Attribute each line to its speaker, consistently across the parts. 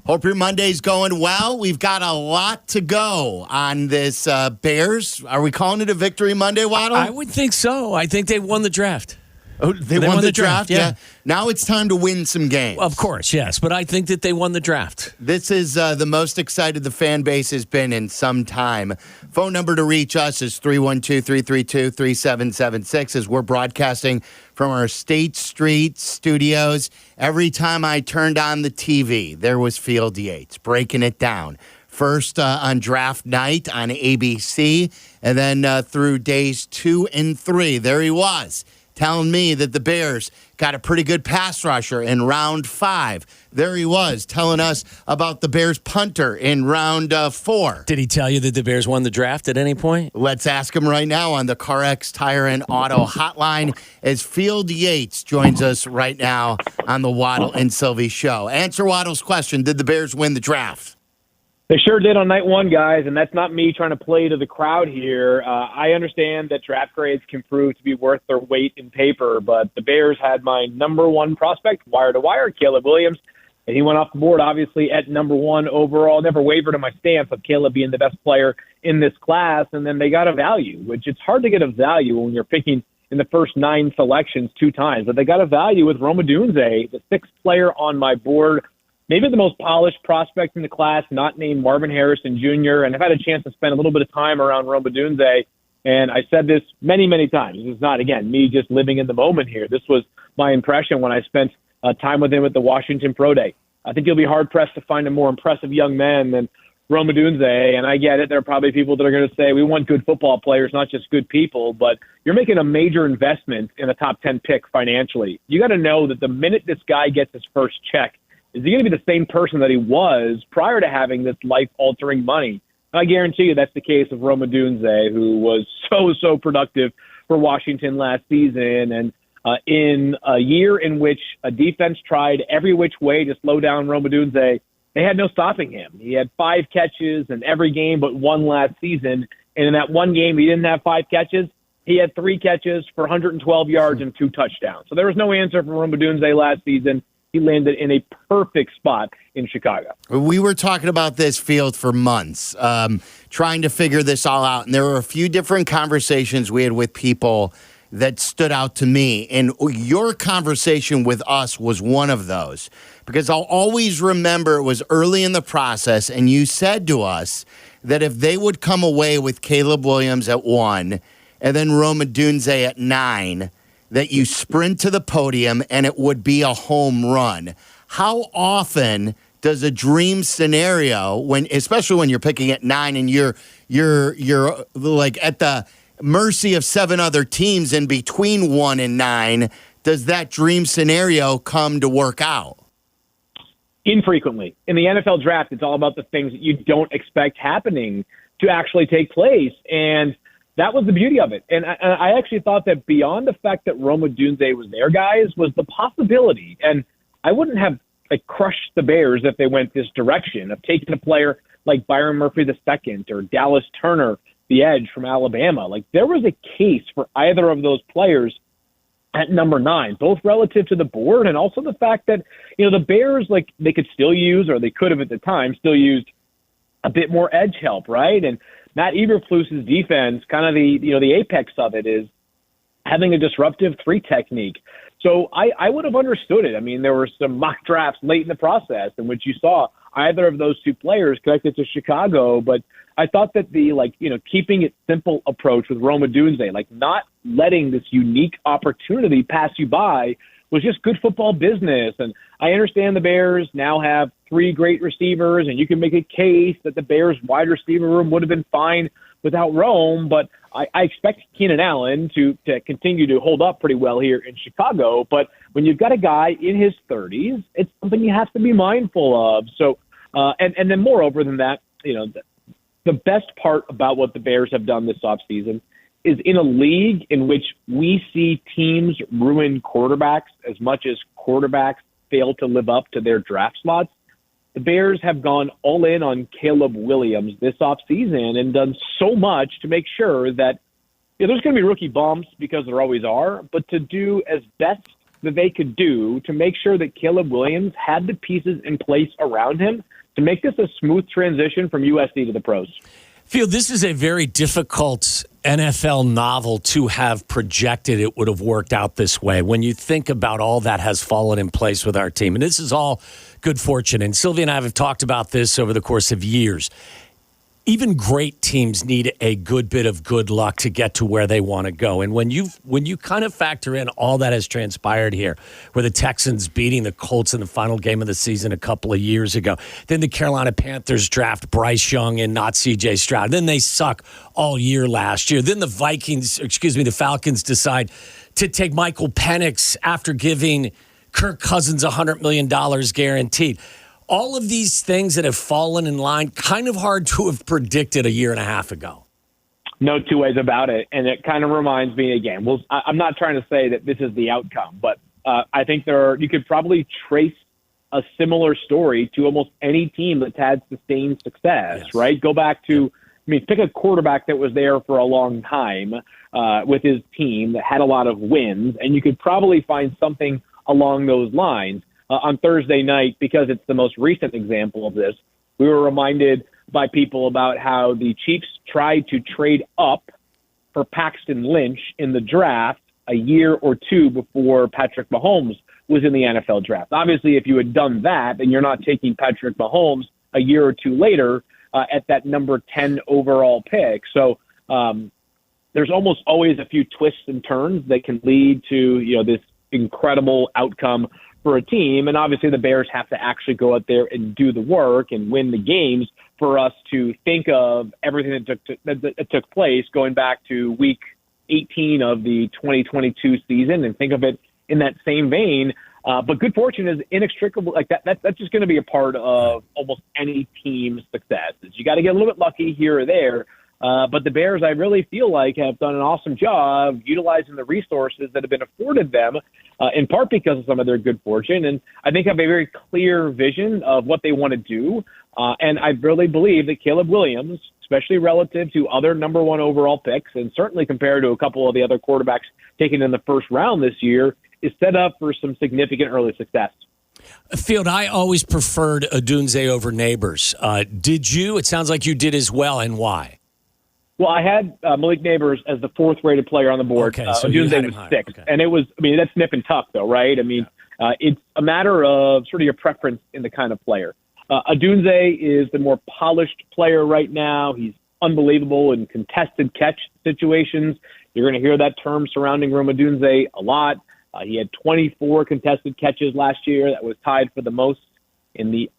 Speaker 1: Hope your Monday's going well. We've got a lot to go on this Bears. Are we calling it a victory Monday, Waddle?
Speaker 2: I would think so. I think they won the draft.
Speaker 1: Oh, they won the draft?
Speaker 2: Yeah.
Speaker 1: Now it's time to win some games.
Speaker 2: Of course, yes. But I think that they won the draft.
Speaker 1: This is the most excited the fan base has been in some time. Phone number to reach us is 312-332-3776 as we're broadcasting from our State Street studios. Every time I turned on the TV, there was Field Yates breaking it down. First on draft night on ABC, and then through days 2 and 3, there he was, telling me that the Bears got a pretty good pass rusher in round 5. There he was, telling us about the Bears punter in round 4.
Speaker 2: Did he tell you that the Bears won the draft at any point?
Speaker 1: Let's ask him right now on the CarX Tire and Auto Hotline as Field Yates joins us right now on the Waddle and Sylvie Show. Answer Waddle's question, did the Bears win the draft?
Speaker 3: They sure did on night one, guys, and that's not me trying to play to the crowd here. I understand that draft grades can prove to be worth their weight in paper, but the Bears had my number one prospect, wire to wire, Caleb Williams, and he went off the board, obviously, at number 1 overall. Never wavered in my stance of Caleb being the best player in this class, and then they got a value, which it's hard to get a value when you're picking in the first 9 selections 2 times, but they got a value with Odunze, the 6th player on my board. Maybe the most polished prospect in the class, not named Marvin Harrison Jr., and I've had a chance to spend a little bit of time around Odunze, and I said this many, many times. This is not, again, me just living in the moment here. This was my impression when I spent time with him at the Washington Pro Day. I think you'll be hard-pressed to find a more impressive young man than Odunze, and I get it. There are probably people that are going to say, we want good football players, not just good people, but you're making a major investment in a top 10 pick financially. You got to know that the minute this guy gets his first check, is he going to be the same person that he was prior to having this life-altering money? And I guarantee you that's the case of Odunze, who was so productive for Washington last season. And in a year in which a defense tried every which way to slow down Odunze, they had no stopping him. He had 5 catches in every game but 1 last season. And in that one game, he didn't have 5 catches. He had 3 catches for 112 yards and 2 touchdowns. So there was no answer for Odunze last season. He landed in a perfect spot in Chicago.
Speaker 1: We were talking about this field for months, trying to figure this all out. And there were a few different conversations we had with people that stood out to me. And your conversation with us was one of those. Because I'll always remember it was early in the process, and you said to us that if they would come away with Caleb Williams at 1 and then Odunze at 9, that you sprint to the podium and it would be a home run. How often does a dream scenario, especially when you're picking at 9 and you're like at the mercy of 7 other teams in between 1 and 9, does that dream scenario come to work out?
Speaker 3: Infrequently. In the NFL draft, it's all about the things that you don't expect happening to actually take place. And that was the beauty of it. And I actually thought that beyond the fact that Odunze was there, guys, was the possibility. And I wouldn't have crushed the Bears if they went this direction of taking a player like Byron Murphy II or Dallas Turner, the edge from Alabama. There was a case for either of those players at number 9, both relative to the board and also the fact that, the Bears, they could still use, or they could have at the time, still used a bit more edge help, right? And Matt Eberflus's defense, kind of the apex of it is having a disruptive 3 technique. So I would have understood it. I mean, there were some mock drafts late in the process in which you saw either of those 2 players connected to Chicago, but I thought that the keeping it simple approach with Odunze, not letting this unique opportunity pass you by, was just good football business. And I understand the Bears now have 3 great receivers, and you can make a case that the Bears wide receiver room would have been fine without Rome, but I expect Keenan Allen to continue to hold up pretty well here in Chicago. But when you've got a guy in his 30s, it's something you have to be mindful of. So, and then moreover than that, the best part about what the Bears have done this offseason is in a league in which we see teams ruin quarterbacks as much as quarterbacks fail to live up to their draft slots. The Bears have gone all in on Caleb Williams this offseason and done so much to make sure that there's going to be rookie bumps because there always are, but to do as best that they could do to make sure that Caleb Williams had the pieces in place around him to make this a smooth transition from USC to the pros.
Speaker 2: Phil, this is a very difficult NFL novel to have projected it would have worked out this way when you think about all that has fallen in place with our team. And this is all good fortune. And Sylvia and I have talked about this over the course of years. Even great teams need a good bit of good luck to get to where they want to go. And when you kind of factor in all that has transpired here, where the Texans beating the Colts in the final game of the season a couple of years ago, then the Carolina Panthers draft Bryce Young and not C.J. Stroud, then they suck all year last year. Then the Falcons decide to take Michael Penix after giving Kirk Cousins $100 million guaranteed. All of these things that have fallen in line, kind of hard to have predicted a year and a half ago.
Speaker 3: No two ways about it. And it kind of reminds me again, well, I'm not trying to say that this is the outcome, but I think you could probably trace a similar story to almost any team that's had sustained success, yes. Right? Go back to, pick a quarterback that was there for a long time with his team that had a lot of wins, and you could probably find something along those lines. On Thursday night, because it's the most recent example of this, we were reminded by people about how the Chiefs tried to trade up for Paxton Lynch in the draft a year or two before Patrick Mahomes was in the NFL draft. Obviously, if you had done that, then you're not taking Patrick Mahomes a year or two later at that number 10 overall pick. So there's almost always a few twists and turns that can lead to this incredible outcome for a team. And obviously the Bears have to actually go out there and do the work and win the games for us to think of everything that took place going back to week 18 of the 2022 season and think of it in that same vein. But good fortune is inextricable. Like that's just going to be a part of almost any team's success. You got to get a little bit lucky here or there. But the Bears, I really feel like, have done an awesome job utilizing the resources that have been afforded them, in part because of some of their good fortune. And I think have a very clear vision of what they want to do. And I really believe that Caleb Williams, especially relative to other number one overall picks, and certainly compared to a couple of the other quarterbacks taken in the first round this year, is set up for some significant early success.
Speaker 2: Field, I always preferred Odunze over Neighbors. Did you? It sounds like you did as well, and why?
Speaker 3: Well, I had Malik Neighbors as the fourth-rated player on the board.
Speaker 2: Okay, so
Speaker 3: Odunze was sixth. Okay. And it was, that's nip and tuck, though, right? It's a matter of sort of your preference in the kind of player. Odunze is the more polished player right now. He's unbelievable in contested catch situations. You're going to hear that term surrounding Odunze a lot. He had 24 contested catches last year. That was tied for the most in the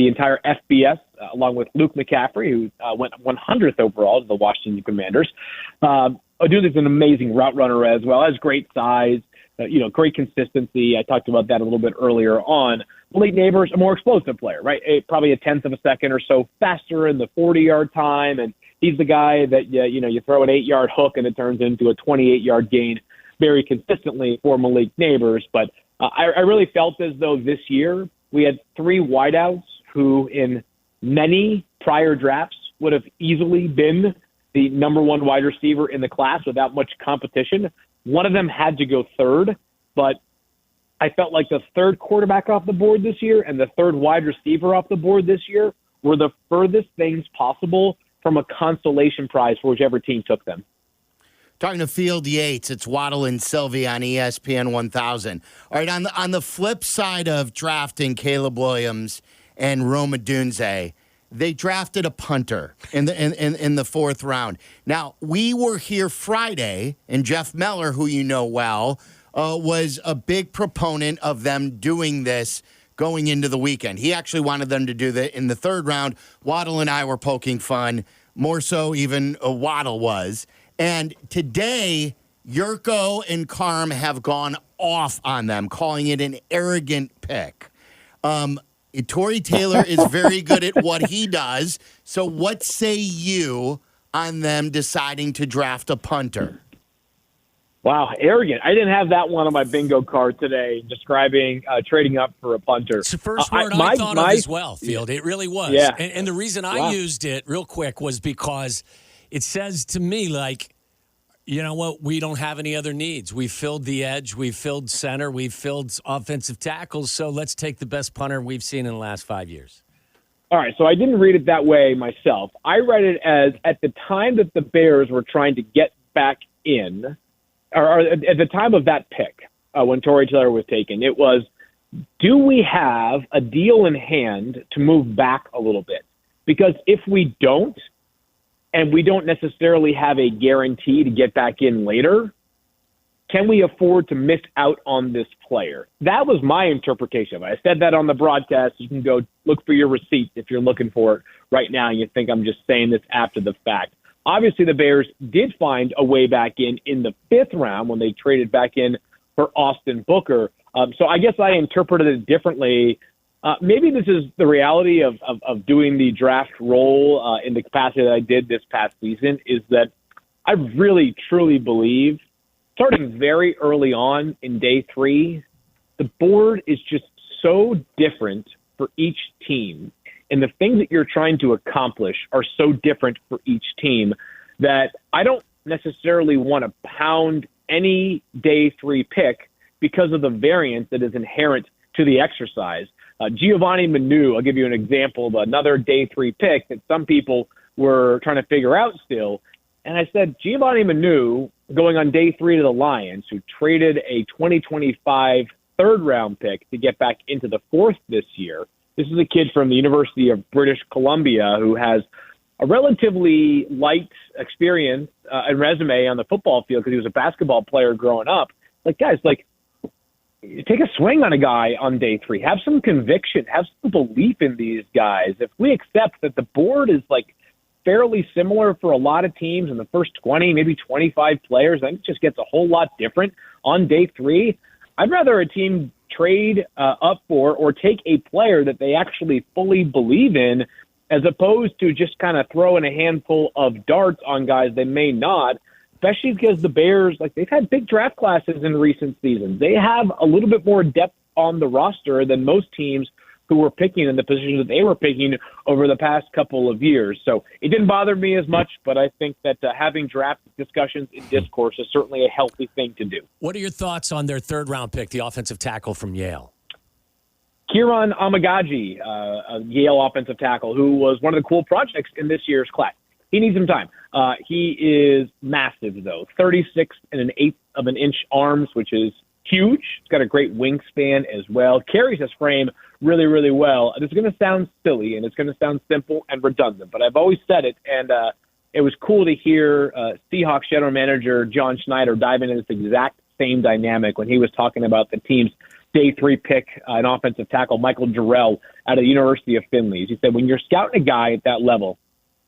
Speaker 3: entire FBS, along with Luke McCaffrey, who went 100th overall to the Washington Commanders. Odunze is an amazing route runner as well, has great size, great consistency. I talked about that a little bit earlier on. Malik Neighbors, a more explosive player, right? Probably a tenth of a second or so faster in the 40-yard time, and he's the guy that you throw an 8-yard hook and it turns into a 28-yard gain very consistently for Malik Neighbors. But I really felt as though this year we had three wideouts who in many prior drafts would have easily been the number one wide receiver in the class without much competition. One of them had to go third, but I felt like the third quarterback off the board this year and the third wide receiver off the board this year were the furthest things possible from a consolation prize for whichever team took them.
Speaker 1: Talking to Field Yates, it's Waddle and Sylvie on ESPN 1000. All right, on the flip side of drafting Caleb Williams and Odunze, they drafted a punter in the fourth round. Now, we were here Friday, and Jeff Meller, who you know well, was a big proponent of them doing this going into the weekend. He actually wanted them to do that in the third round. Waddle and I were poking fun, more so even Waddle was. And today, Yurko and Carm have gone off on them, calling it an arrogant pick. Tory Taylor is very good at what he does. So what say you on them deciding to draft a punter?
Speaker 3: Wow, arrogant. I didn't have that one on my bingo card today, describing trading up for a punter.
Speaker 2: It's the first word I thought of as well, Field. It really was.
Speaker 3: Yeah.
Speaker 2: And the reason I used it real quick was because it says to me, like, you know what? We don't have any other needs. We filled the edge. We filled center. We filled offensive tackles. So let's take the best punter we've seen in the last 5 years.
Speaker 3: All right, so I didn't read it that way myself. I read it as at the time that the Bears were trying to get back in, or at the time of that pick, when Torrey Taylor was taken, it was, do we have a deal in hand to move back a little bit? Because if we don't, and we don't necessarily have a guarantee to get back in later, can we afford to miss out on this player? That was my interpretation of it. I said that on the broadcast. You can go look for your receipts if you're looking for it right now and you think I'm just saying this after the fact. Obviously, the Bears did find a way back in the 5th round when they traded back in for Austin Booker. So I guess I interpreted it differently. Maybe this is the reality of doing the draft role in the capacity that I did this past season, is that I really, truly believe, starting very early on in day 3, the board is just so different for each team. And the things that you're trying to accomplish are so different for each team that I don't necessarily want to pound any day 3 pick because of the variance that is inherent to the exercise. Giovanni Manu, I'll give you an example of another day 3 pick that some people were trying to figure out still. And I said, Giovanni Manu, going on day 3 to the Lions, who traded a 2025 third-round pick to get back into the 4th this year. This is a kid from the University of British Columbia who has a relatively light experience and resume on the football field because he was a basketball player growing up. Like, guys, like, take a swing on a guy on day 3. Have some conviction. Have some belief in these guys. If we accept that the board is, like, fairly similar for a lot of teams in the first 20, maybe 25 players, I think it just gets a whole lot different on day 3. I'd rather a team trade up for or take a player that they actually fully believe in, as opposed to just kind of throwing a handful of darts on guys they may not, especially because the Bears, like, they've had big draft classes in recent seasons. They have a little bit more depth on the roster than most teams who were picking in the positions that they were picking over the past couple of years. So it didn't bother me as much, but I think that having draft discussions in discourse is certainly a healthy thing to do.
Speaker 2: What are your thoughts on their 3rd-round pick, the offensive tackle from Yale?
Speaker 3: Kieran Amagaji, a Yale offensive tackle, who was one of the cool projects in this year's class. He needs some time. He is massive, though. 36 and an eighth of an inch arms, which is huge. He's got a great wingspan as well. Carries his frame really, really well. It's going to sound silly, and it's going to sound simple and redundant, but I've always said it, and it was cool to hear Seahawks general manager John Schneider dive into this exact same dynamic when he was talking about the team's day 3 pick, an offensive tackle, Michael Jarrell, out of the University of Findlay. He said, when you're scouting a guy at that level,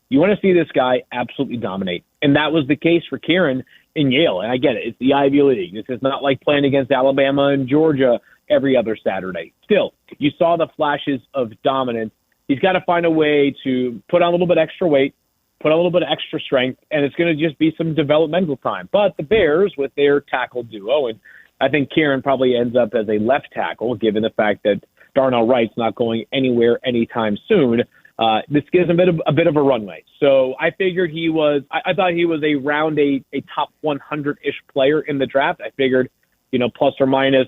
Speaker 3: you want to see this guy absolutely dominate. And that was the case for Kieran in Yale. And I get it. It's the Ivy League. This is not like playing against Alabama and Georgia every other Saturday. Still, you saw the flashes of dominance. He's got to find a way to put on a little bit extra weight, put on a little bit of extra strength, and it's going to just be some developmental time. But the Bears, with their tackle duo, and I think Kieran probably ends up as a left tackle, given the fact that Darnell Wright's not going anywhere anytime soon. This gives him a bit of a runway. So I figured I thought he was around a top 100-ish player in the draft. I figured, plus or minus,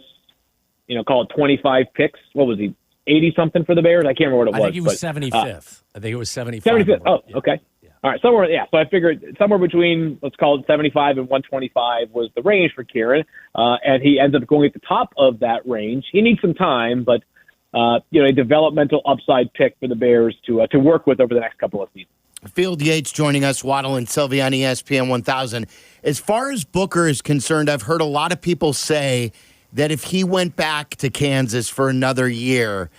Speaker 3: call it 25 picks. What was he, 80-something for the Bears? I can't remember what it was.
Speaker 2: I think he was 75th. I think it was 75.
Speaker 3: 75th. Oh, yeah. Okay. Yeah. All right. So I figured somewhere between, let's call it 75 and 125 was the range for Kieran. And he ends up going at the top of that range. He needs some time, but a developmental upside pick for the Bears to work with over the next couple of seasons.
Speaker 1: Field Yates joining us, Waddle and Sylvie on ESPN 1000. As far as Booker is concerned, I've heard a lot of people say that if he went back to Kansas for another year,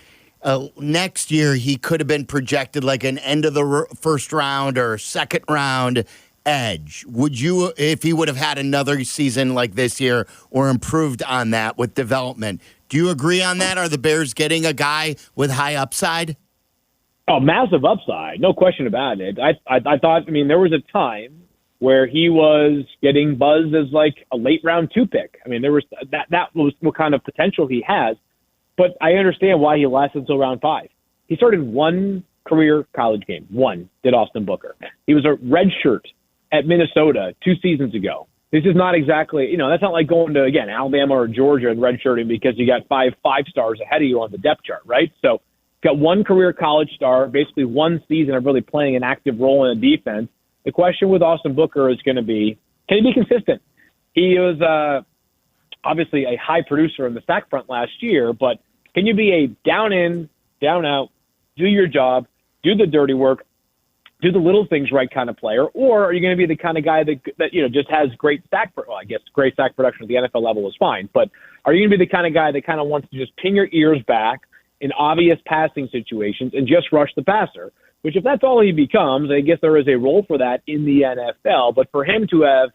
Speaker 1: next year he could have been projected like an end of the first round or second round edge. Would you, if he would have had another season like this year or improved on that with development, do you agree on that? Are the Bears getting a guy with high upside?
Speaker 3: Oh, massive upside. No question about it. I thought, there was a time where he was getting buzzed as like a late round 2 pick. There was that was what kind of potential he has, but I understand why he lasted until round 5. He started one career college game. One, did Austin Booker. He was a redshirt at Minnesota 2 seasons ago. This is not exactly, that's not like going to, again, Alabama or Georgia and redshirting because you got five stars ahead of you on the depth chart, right? So got one career college star, basically one season of really playing an active role in the defense. The question with Austin Booker is going to be, can he be consistent? He was obviously a high producer in the sack front last year, but can you be a down in, down out, do your job, do the dirty work, do the little things right kind of player, or are you going to be the kind of guy that just has great sack? Well, I guess great sack production at the NFL level is fine, but are you going to be the kind of guy that kind of wants to just pin your ears back in obvious passing situations and just rush the passer? Which, if that's all he becomes, I guess there is a role for that in the NFL. But for him to have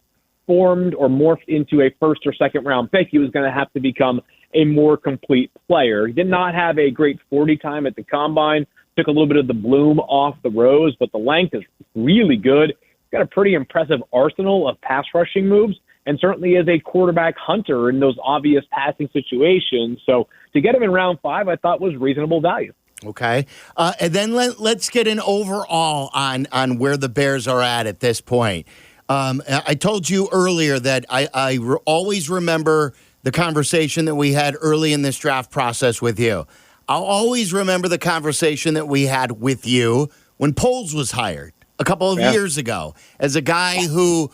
Speaker 3: formed or morphed into a first or second round pick, he was going to have to become a more complete player. He did not have a great 40 time at the combine. Took a little bit of the bloom off the rose, but the length is really good. He's got a pretty impressive arsenal of pass rushing moves, and certainly is a quarterback hunter in those obvious passing situations. So to get him in round 5, I thought was reasonable value.
Speaker 1: Okay. And then let's get an overall on where the Bears are at this point. I told you earlier that I always remember the conversation that we had early in this draft process with you. I'll always remember the conversation that we had with you when Poles was hired a couple of years ago as a guy who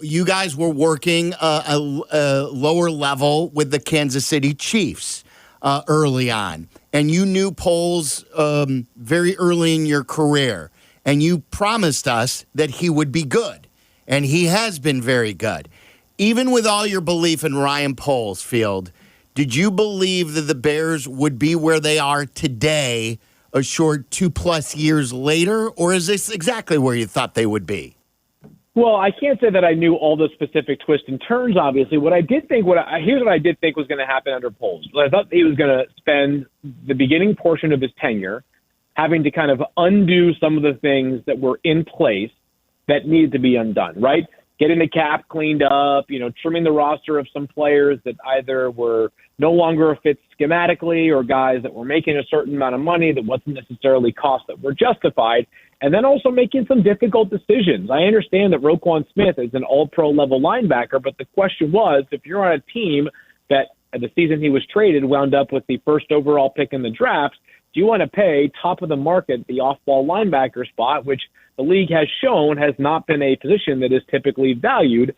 Speaker 1: you guys were working a lower level with the Kansas City Chiefs early on. And you knew Poles very early in your career. And you promised us that he would be good. And he has been very good. Even with all your belief in Ryan Poles, Field, did you believe that the Bears would be where they are today a short 2+ years later? Or is this exactly where you thought they would be?
Speaker 3: Well, I can't say that I knew all the specific twists and turns, obviously. Here's what I did think was going to happen under Poles. I thought he was going to spend the beginning portion of his tenure having to kind of undo some of the things that were in place that needed to be undone, right? Getting the cap cleaned up, trimming the roster of some players that either were no longer a fit schematically or guys that were making a certain amount of money that wasn't necessarily costs that were justified, and then also making some difficult decisions. I understand that Roquan Smith is an all-pro level linebacker, but the question was, if you're on a team that the season he was traded wound up with the first overall pick in the draft, do you want to pay top of the market the off-ball linebacker spot, which the league has shown has not been a position that is typically valued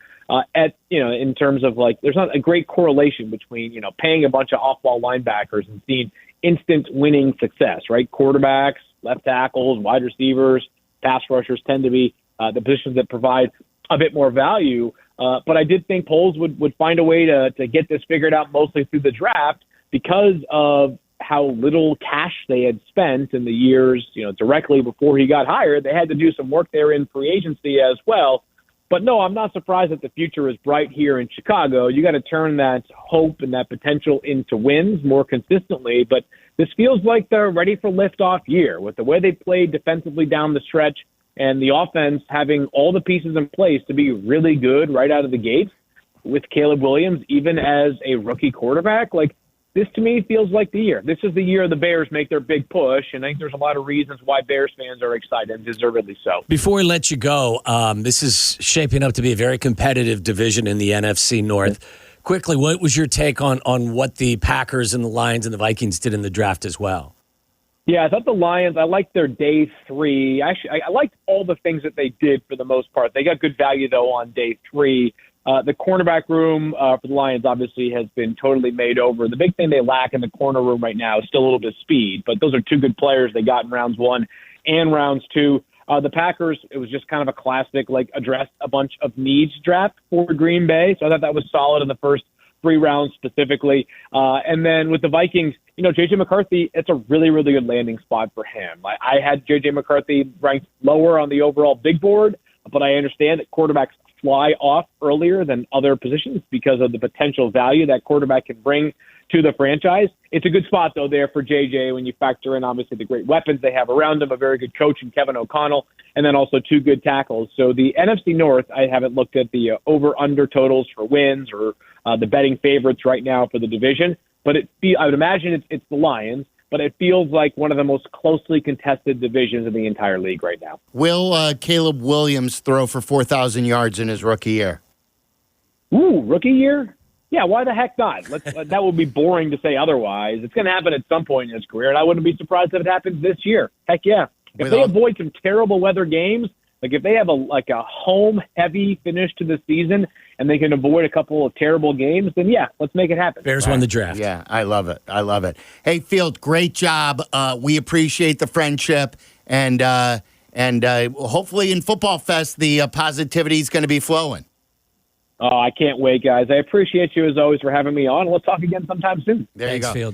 Speaker 3: in terms of there's not a great correlation between, paying a bunch of off-ball linebackers and seeing instant winning success, right? Quarterbacks, left tackles, wide receivers, pass rushers tend to be the positions that provide a bit more value. But I did think Poles would find a way to get this figured out mostly through the draft because of how little cash they had spent in the years, directly before he got hired. They had to do some work there in free agency as well. But no, I'm not surprised that the future is bright here in Chicago. You got to turn that hope and that potential into wins more consistently. But this feels like they're ready for liftoff year with the way they played defensively down the stretch and the offense having all the pieces in place to be really good right out of the gate with Caleb Williams, even as a rookie quarterback. This, to me, feels like the year. This is the year the Bears make their big push, and I think there's a lot of reasons why Bears fans are excited, and deservedly so.
Speaker 2: Before we let you go, this is shaping up to be a very competitive division in the NFC North. Quickly, what was your take on what the Packers and the Lions and the Vikings did in the draft as well?
Speaker 3: Yeah, I thought the Lions, I liked their day 3. Actually, I liked all the things that they did for the most part. They got good value, though, on day 3. The cornerback room for the Lions obviously has been totally made over. The big thing they lack in the corner room right now is still a little bit of speed, but those are two good players they got in rounds 1 and rounds 2. The Packers, it was just kind of a classic, address a bunch of needs draft for Green Bay. So I thought that was solid in the first 3 rounds specifically. And then with the Vikings, J.J. McCarthy, it's a really, really good landing spot for him. I had J.J. McCarthy ranked lower on the overall big board, but I understand that quarterbacks fly off earlier than other positions because of the potential value that quarterback can bring to the franchise. It's a good spot, though, there for JJ when you factor in, obviously, the great weapons they have around him, a very good coach in Kevin O'Connell, and then also 2 good tackles. So the NFC North, I haven't looked at the over-under totals for wins or the betting favorites right now for the division, but I would imagine it's the Lions. But it feels like one of the most closely contested divisions in the entire league right now.
Speaker 1: Will Caleb Williams throw for 4,000 yards in his rookie year?
Speaker 3: Ooh, rookie year? Yeah, why the heck not? That would be boring to say otherwise. It's going to happen at some point in his career, and I wouldn't be surprised if it happens this year. Heck yeah. If they avoid some terrible weather games, like if they have a home-heavy finish to the season and they can avoid a couple of terrible games, then yeah, let's make it happen.
Speaker 2: Bears won the draft.
Speaker 1: Yeah, I love it. I love it. Hey, Field, great job. We appreciate the friendship, and hopefully in Football Fest, the positivity is going to be flowing.
Speaker 3: Oh, I can't wait, guys. I appreciate you as always for having me on. Let's talk again sometime soon.
Speaker 1: There you go.
Speaker 2: Field.